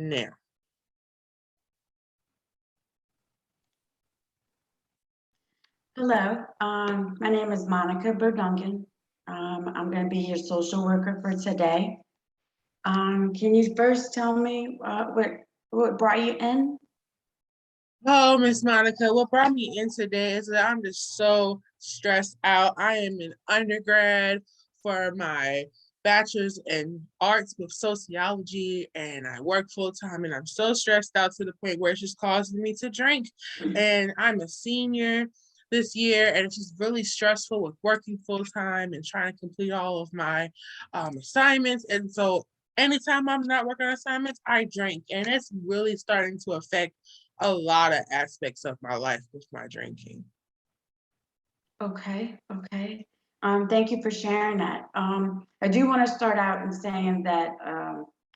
now. Hello, my name is Monica Burdungan. I'm going to be your social worker for today. Can you first tell me what brought you in? Oh, Miss Monica, what brought me in today is that I'm just so stressed out. I am an undergrad for my bachelor's in arts with sociology, and I work full time, and I'm so stressed out to the point where it's just causing me to drink. And I'm a senior this year, and it's just really stressful with working full time and trying to complete all of my assignments. And so, anytime I'm not working on assignments, I drink, and it's really starting to affect a lot of aspects of my life with my drinking. Okay, okay. Thank you for sharing that. I do want to start out in saying that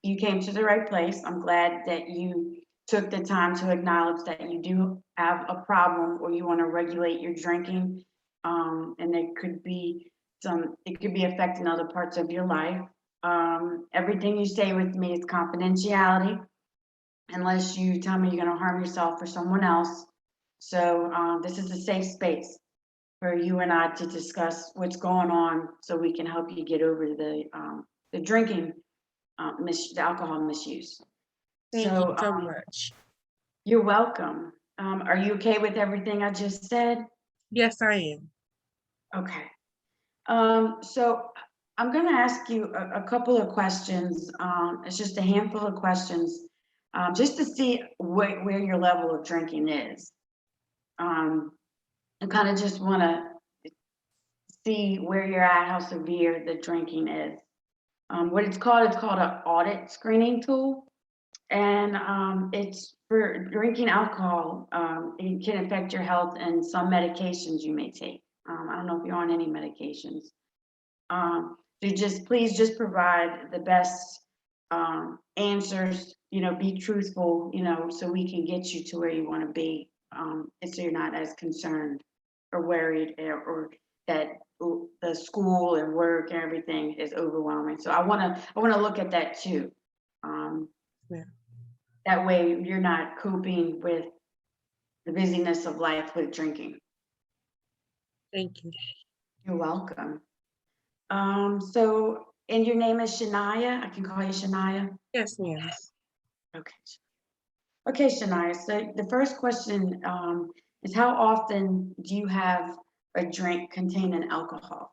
you came to the right place. I'm glad that you took the time to acknowledge that you do have a problem or you want to regulate your drinking. And it could be affecting other parts of your life. Everything you say with me is confidentiality unless you tell me you're going to harm yourself or someone else. So this is a safe space for you and I to discuss what's going on so we can help you get over the drinking, the alcohol misuse. Thank you So so much. you're welcome. Are you okay with everything I just said? Yes, I am. Okay. So I'm going to ask you a couple of questions. It's just a handful of questions, just to see where your level of drinking is. I kind of just want to see where you're at, how severe the drinking is. It's called an audit screening tool. And it's for drinking alcohol. It can affect your health and some medications you may take. I don't know if you're on any medications. So please just provide the best answers, be truthful, so we can get you to where you want to be. And so you're not as concerned or worried or that the school and work and everything is overwhelming. So I want to look at that too. Um, Yeah. that way you're not coping with the busyness of life with drinking. Thank you. You're welcome. And your name is Shania. I can call you Shania. Yes, ma'am. Okay. Okay, Shania. So the first question is how often do you have a drink containing alcohol?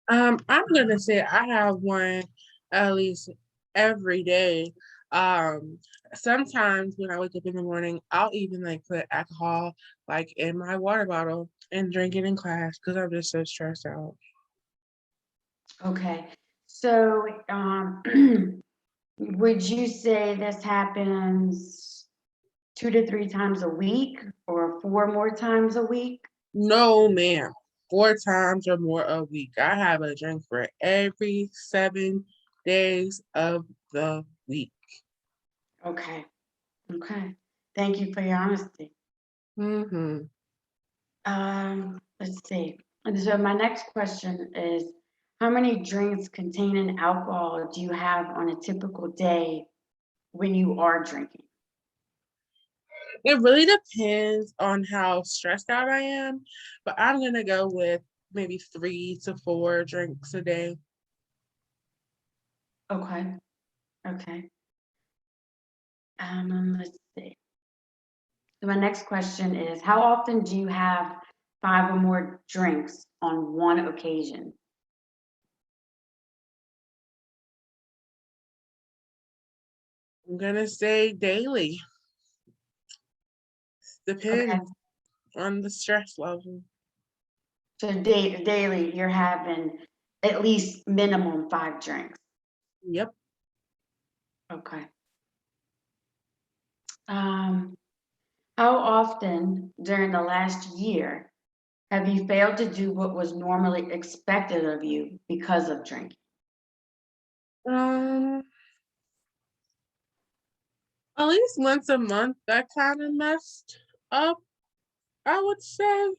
I'm gonna say I have one at least every day. Um, Sometimes when I wake up in the morning, I'll even like put alcohol like in my water bottle and drink it in class because I'm just so stressed out. Okay. So would you say this happens 2 to 3 times a week or 4 more times a week? No, ma'am. 4 times or more a week. I have a drink for every 7 days of the week. Okay. Okay. Thank you for your honesty. Mm-hmm. Let's see. And so my next question is, how many drinks containing alcohol do you have on a typical day when you are drinking? It really depends on how stressed out I am, but I'm gonna go with maybe 3 to 4 drinks a day. Okay. Okay. Let's see. So my next question is, how often do you have 5 or more drinks on one occasion? I'm gonna say daily. Okay. Depends on the stress level. So daily, you're having at least minimum 5 drinks. Yep. Okay. Um, how often during the last year have you failed to do what was normally expected of you because of drinking? Um, at least once a month that kind of messed up, I would say.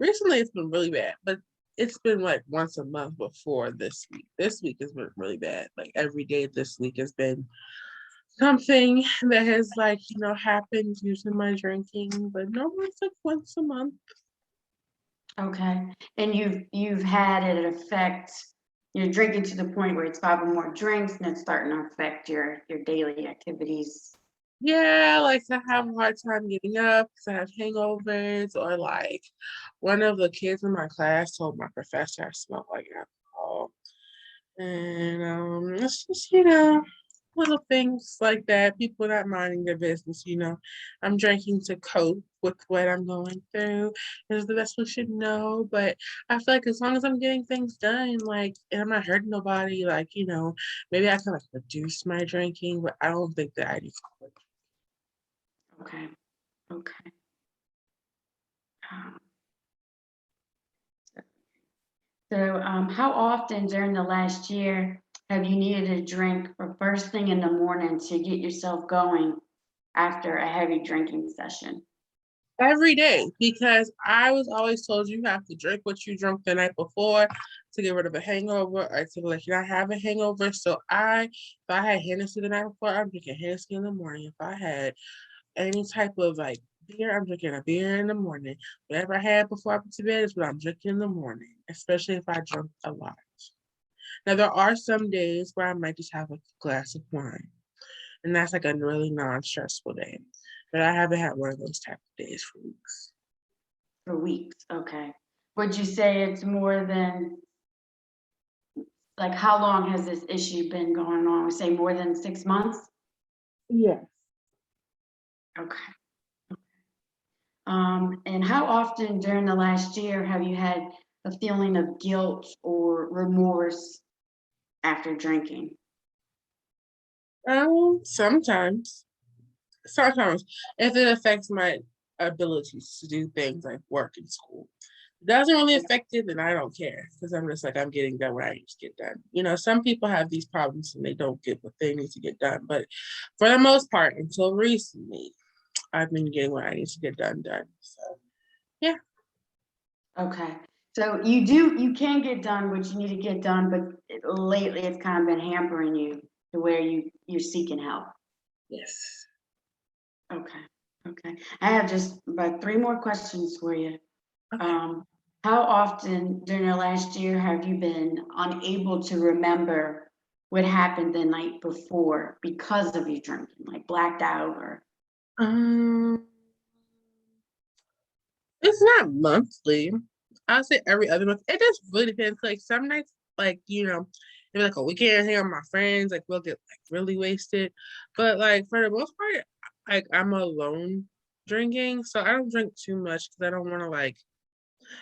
Recently it's been really bad, but it's been like once a month before this week. This week has been really bad. Like every day this week has been something that has like, happened due to my drinking, but no more than once a month. Okay. And you've had it affect you're drinking to the point where it's 5 or more drinks and it's starting to affect your daily activities. Yeah, like I have a hard time getting up because I have hangovers, or like one of the kids in my class told my professor I smell like alcohol. And it's just, little things like that. People not minding their business. I'm drinking to cope with what I'm going through. Is the best we should know. But I feel like as long as I'm getting things done, like, and I'm not hurting nobody, like, maybe I can like reduce my drinking, but I don't think that I need to quit. Okay. Okay. Um, how often during the last year have you needed a drink for first thing in the morning to get yourself going after a heavy drinking session? Every day, because I was always told you have to drink what you drank the night before to get rid of a hangover or to let you not have a hangover. So if I had Hennessy the night before, I'm drinking Hennessy in the morning. If I had any type of like beer, I'm drinking a beer in the morning. Whatever I had before I put to bed is what I'm drinking in the morning, especially if I drink a lot. Now there are some days where I might just have a glass of wine, and that's like a really non-stressful day. But I haven't had one of those type of days for weeks. For weeks, okay. Would you say it's more than, like, how long has this issue been going on? We say more than 6 months? Yeah. Okay. And how often during the last year have you had a feeling of guilt or remorse after drinking? Sometimes. Sometimes if it affects my abilities to do things like work and school. Doesn't really affect it, then I don't care because I'm just like I'm getting done what I need to get done. Some people have these problems and they don't get what they need to get done. But for the most part, until recently, I've been getting what I need to get done. So yeah. Okay. So you can get done what you need to get done, but lately it's kind of been hampering you to where you're seeking help. Yes. Okay. Okay. I have just about 3 more questions for you. Okay. Um, how often during the last year have you been unable to remember what happened the night before because of you drinking, like blacked out or? Um, it's not monthly. I'll say every other month. It just really depends. Like some nights, like maybe like a weekend hang out with my friends, like we'll get like really wasted. But like for the most part, like I'm alone drinking, so I don't drink too much because I don't want to like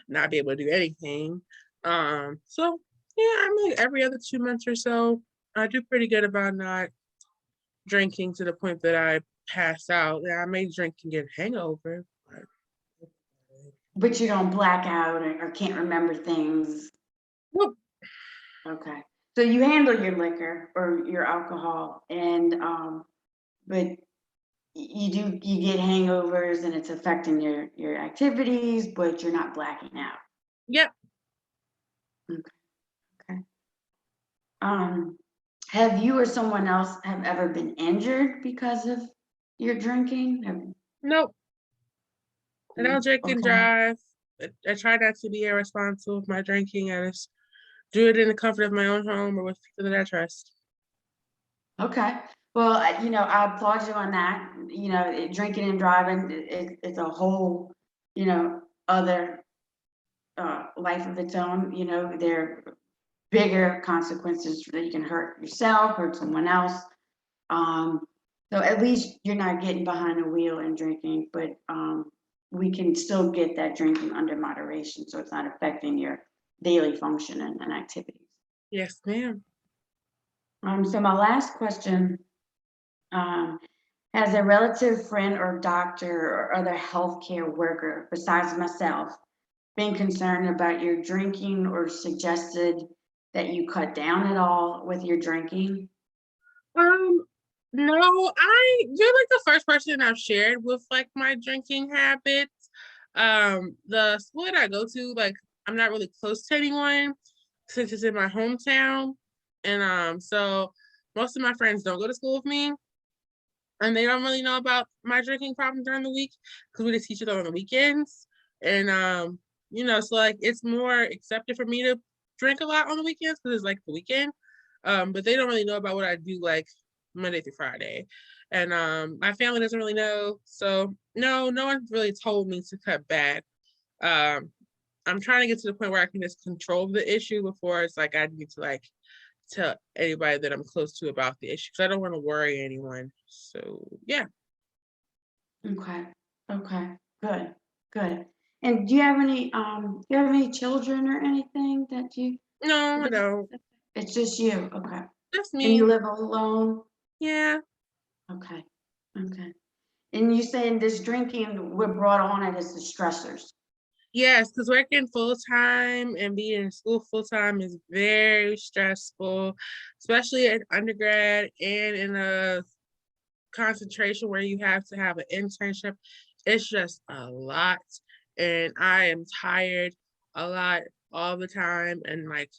not be able to do anything. So yeah, I'm like every other 2 months or so. I do pretty good about not drinking to the point that I pass out. Yeah, I may drink and get a hangover. But you don't black out or can't remember things. But, Okay. So you handle your liquor or your alcohol and but you get hangovers and it's affecting your activities, but you're not blacking out. yep. Okay. Okay. Um, have you or someone else have ever been injured because of your drinking? Nope. I No? don't drink and Okay. drive. I try not to be irresponsible with my drinking. I just do it in the comfort of my own home or with people that I trust. Okay. Well, I applaud you on that. Drinking and driving, it's a whole, other life of its own. There are bigger consequences that you can hurt yourself, hurt someone else. Um, so at least you're not getting behind the wheel and drinking, but we can still get that drinking under moderation, so it's not affecting your daily function and activities. Yes, ma'am. So my last question, um, has a relative, friend, or doctor or other healthcare worker besides myself been concerned about your drinking or suggested that you cut down at all with your drinking? Um, no, you're like the first person I've shared with like my drinking habits. The school that I go to, like I'm not really close to anyone since it's in my hometown. And so most of my friends don't go to school with me. and they don't really know about my drinking problem during the week because we just teach it on the weekends. And so like it's more accepted for me to drink a lot on the weekends because it's like the weekend. But they don't really know about what I do like Monday through Friday. And my family doesn't really know. So no one really told me to cut back. Um, I'm trying to get to the point where I can just control the issue before it's like I need to like tell anybody that I'm close to about the issue because I don't want to worry anyone. So yeah. Okay, okay, good, good. And do you have any children or anything that you, No, I don't. it's just you, okay. Just And you me. live alone? Yeah. Okay, okay. And you saying this drinking, what brought on it is the stressors. Yes, because working full time and being in school full time is very stressful, especially in undergrad and in a concentration where you have to have an internship. It's just a lot. And I am tired a lot all the time. And like,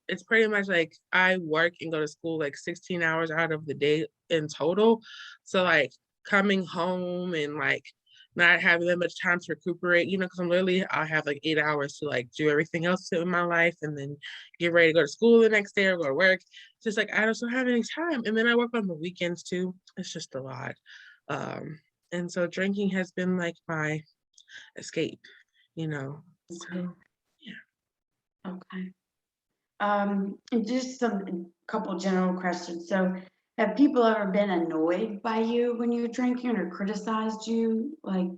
it's pretty much like I work and go to school like 16 hours out of the day in total. So, like, coming home and like not having that much time to recuperate, because I'm literally, I have like 8 hours to like do everything else in my life and then get ready to go to school the next day or go to work. Just like I just don't have any time. And then I work on the weekends too. It's just a lot. Um, and so drinking has been like my escape, you know. Okay, So yeah. okay. And just some couple general questions. So, have people ever been annoyed by you when you're drinking or criticized you? Like,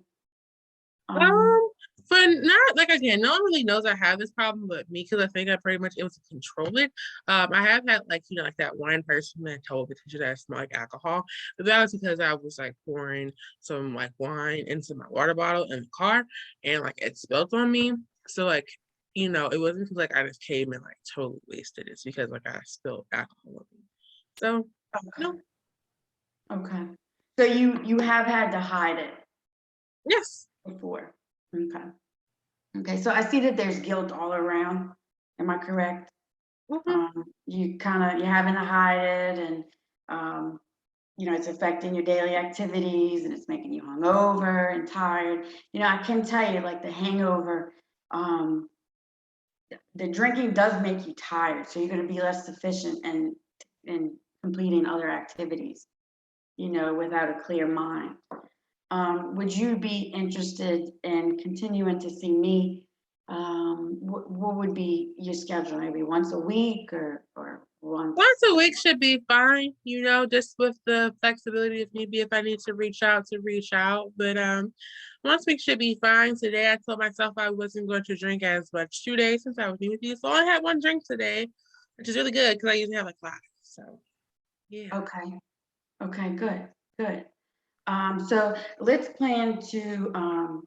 um, Um, but not like again, no one really knows I have this problem but me because I think I pretty much able to control it. I have had like like that one person that told the teacher that I smell like alcohol, but that was because I was like pouring some like wine into my water bottle in the car and like it spilled on me. So like, it wasn't 'cause, like I just came and like totally wasted. It's because like I spilled alcohol on me. So okay, no, okay. So you have had to hide it yes. before. Okay. Okay. So I see that there's guilt all around. Am I correct? Hmm. You're having to hide it, and um, it's affecting your daily activities, and it's making you hungover and tired. I can tell you, like the hangover, um, the drinking does make you tired, so you're going to be less efficient in completing other activities, without a clear mind. Would you be interested in continuing to see me? What would be your schedule? Maybe once a week or once? Once a week should be fine, just with the flexibility if need be, if I need to reach out to reach out. But once a week should be fine. Today I told myself I wasn't going to drink as much 2 days since I was new with you. So I had one drink today, which is really good because I usually have like five. So yeah. Okay. Okay. Good. Good. So let's plan to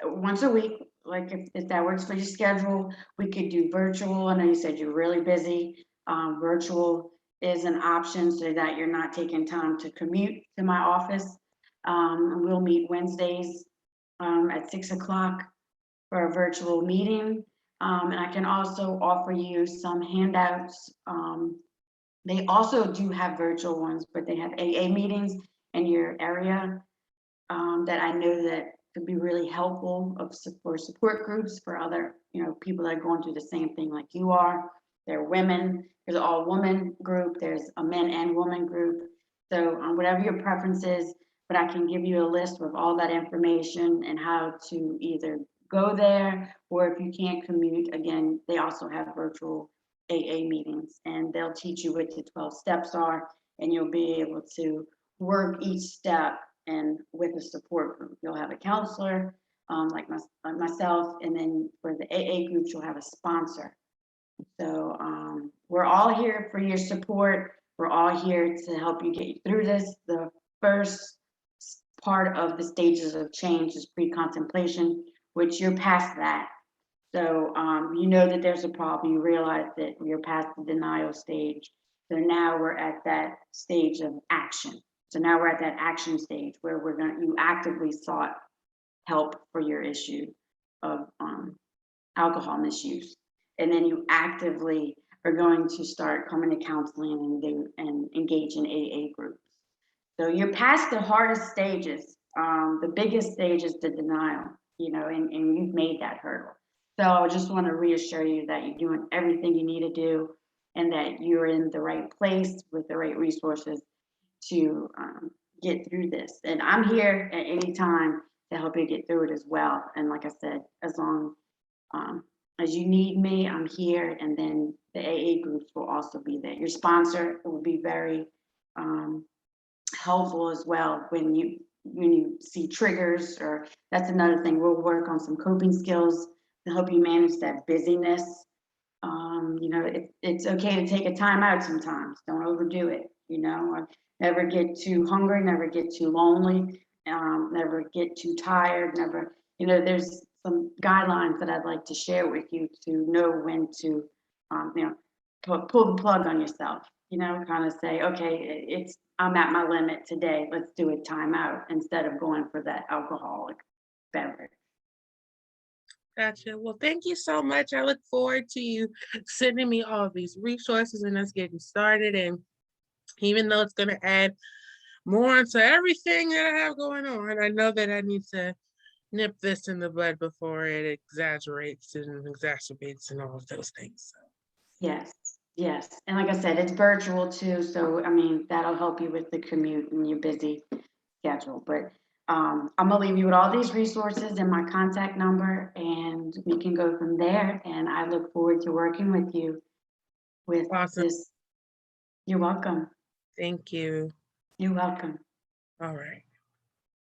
once a week. Like if that works for your schedule, we could do virtual. I know you said you're really busy. Virtual is an option so that you're not taking time to commute to my office. We'll meet Wednesdays at 6 o'clock for a virtual meeting. And I can also offer you some handouts. They also do have virtual ones, but they have AA meetings in your area that I know that could be really helpful for support groups for other, people that are going through the same thing like you are. There are women, there's an all woman group, there's a men and woman group. So whatever your preference is, but I can give you a list with all that information and how to either go there, or if you can't commute, again, they also have virtual AA meetings, and they'll teach you what the 12 steps are, and you'll be able to work each step and with a support group. You'll have a counselor, like myself, and then for the AA groups, you'll have a sponsor. So we're all here for your support. We're all here to help you get through this. The first part of the stages of change is pre-contemplation, which you're past that. So you know that there's a problem. You realize that you're past the denial stage. So now we're at that stage of action. So now we're at that action stage where you actively sought help for your issue of alcohol misuse. And then you actively are going to start coming to counseling and engage in AA groups. So you're past the hardest stages. The biggest stage is the denial, and you've made that hurdle. So I just want to reassure you that you're doing everything you need to do and that you're in the right place with the right resources to get through this. And I'm here at any time to help you get through it as well. And like I said, as long as you need me, I'm here. And then the AA groups will also be there. Your sponsor will be very helpful as well when you see triggers, or that's another thing. We'll work on some coping skills to help you manage that busyness. It's okay to take a time out sometimes. Don't overdo it. Never get too hungry, never get too lonely, never get too tired, never, there's some guidelines that I'd like to share with you to know when to, pull the plug on yourself, kind of say, okay, I'm at my limit today. Let's do a timeout instead of going for that alcoholic beverage. Gotcha. Well, thank you so much. I look forward to you sending me all of these resources and us getting started. And even though it's going to add more into everything that I have going on, I know that I need to nip this in the bud before it exaggerates and exacerbates and all of those things. So. Yes, yes. And like I said, it's virtual too. So, I mean, that'll help you with the commute and your busy schedule. But I'm gonna leave you with all these resources and my contact number, and we can go from there. And I look forward to working with you with Awesome. this. You're welcome. Thank you. You're welcome. All right.